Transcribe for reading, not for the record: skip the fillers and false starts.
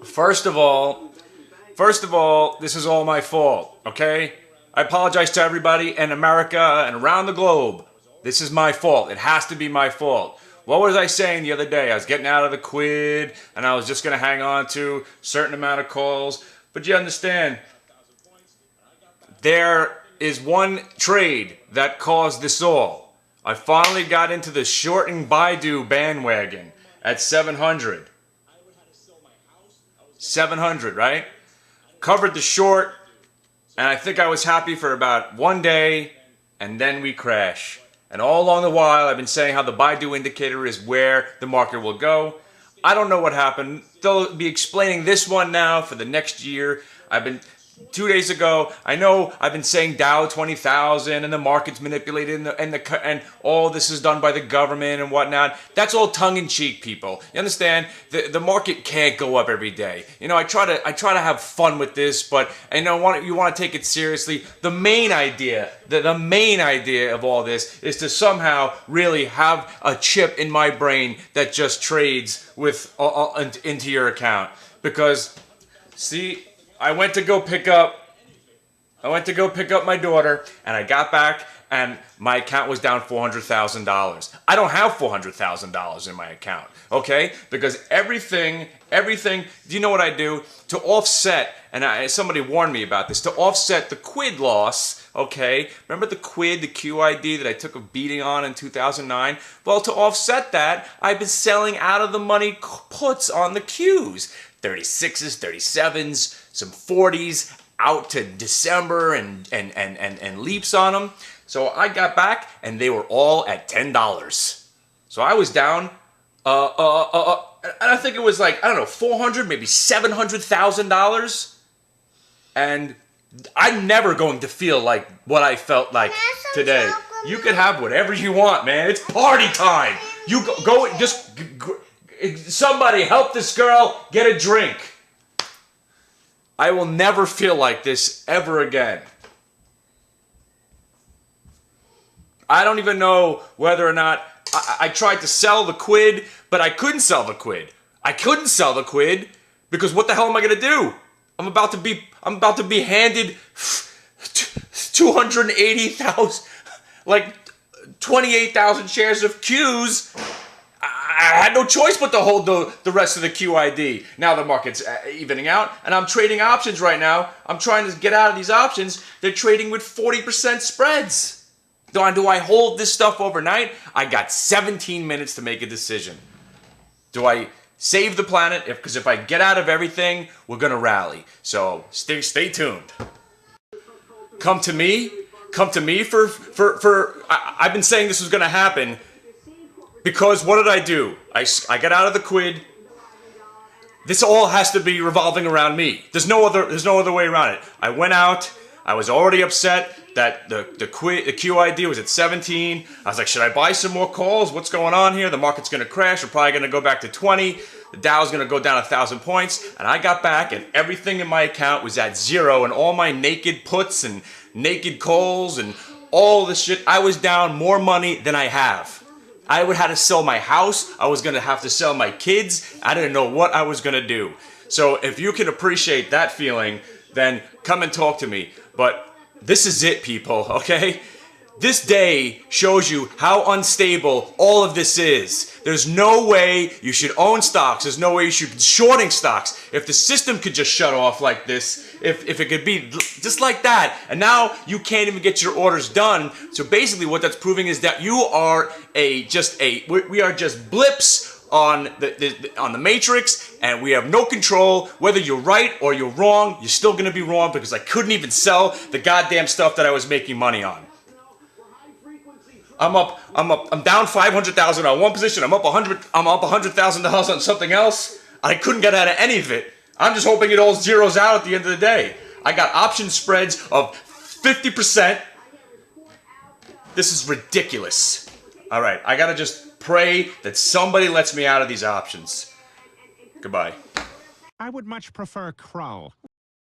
First of all, this is all my fault, okay? I apologize to everybody in America and around the globe. This is my fault. It has to be my fault. What was I saying the other day? I was getting out of the quid and I was just going to hang on to a certain amount of calls. But you understand, there is one trade that caused this all. I finally got into the shorting Baidu bandwagon at 700. 700, right? Covered the short, and I think I was happy for about one day, and then we crash. And all along the while, I've been saying how the Baidu indicator is where the market will go. I don't know what happened. They'll be explaining this one now for the next year. 2 days ago, I know I've been saying Dow 20,000 and the market's manipulated and all this is done by the government and whatnot. That's all tongue-in-cheek, people. You understand? The market can't go up every day. You know, I try to have fun with this, but I know you want to take it seriously. The main idea of all this is to somehow really have a chip in my brain that just trades with into your account. Because, see, I went to go pick up my daughter, and I got back, and my account was down $400,000. I don't have $400,000 in my account, okay? Because everything, do you know what I do? To offset, and somebody warned me about this, to offset the quid loss, okay? Remember the quid, the QID that I took a beating on in 2009? Well, to offset that, I've been selling out of the money puts on the Qs. 36s, 37s, some 40s out to December and leaps on them. So I got back and they were all at $10. So I was down, and I think it was like, I don't know, 400, maybe $700,000. And I'm never going to feel like what I felt like today. You can have whatever you want, man. It's party time. You go somebody help this girl get a drink. I will never feel like this ever again. I don't even know whether or not I tried to sell the quid, but I couldn't sell the quid. I couldn't sell the quid because what the hell am I going to do? I'm about to be handed 280,000, like 28,000 shares of Qs. I had no choice but to hold the rest of the QID. Now the market's evening out, and I'm trading options right now. I'm trying to get out of these options. They're trading with 40% spreads. Do I hold this stuff overnight? I got 17 minutes to make a decision. Do I save the planet? Because if I get out of everything, we're going to rally. So stay tuned. Come to me for I've been saying this was going to happen. Because what did I do? I got out of the quid. This all has to be revolving around me. There's no other way around it. I went out. I was already upset that the QID was at 17. I was like, should I buy some more calls? What's going on here? The market's going to crash. We're probably going to go back to 20. The Dow's going to go down 1,000 points. And I got back, and everything in my account was at zero. And all my naked puts and naked calls and all the shit, I was down more money than I have. I would have to sell my house. I was going to have to sell my kids. I didn't know what I was going to do. So if you can appreciate that feeling, then come and talk to me. But this is it, people, okay? This day shows you how unstable all of this is. There's no way you should own stocks. There's no way you should be shorting stocks. If the system could just shut off like this, if it could be just like that, and now you can't even get your orders done. So basically what that's proving is that you are we are just blips on the matrix, and we have no control. Whether you're right or you're wrong, you're still going to be wrong because I couldn't even sell the goddamn stuff that I was making money on. I'm down 500,000 on one position. I'm up $100,000 on something else. I couldn't get out of any of it. I'm just hoping it all zeroes out at the end of the day. I got option spreads of 50%. This is ridiculous. All right, I gotta just pray that somebody lets me out of these options. Goodbye. I would much prefer Krull.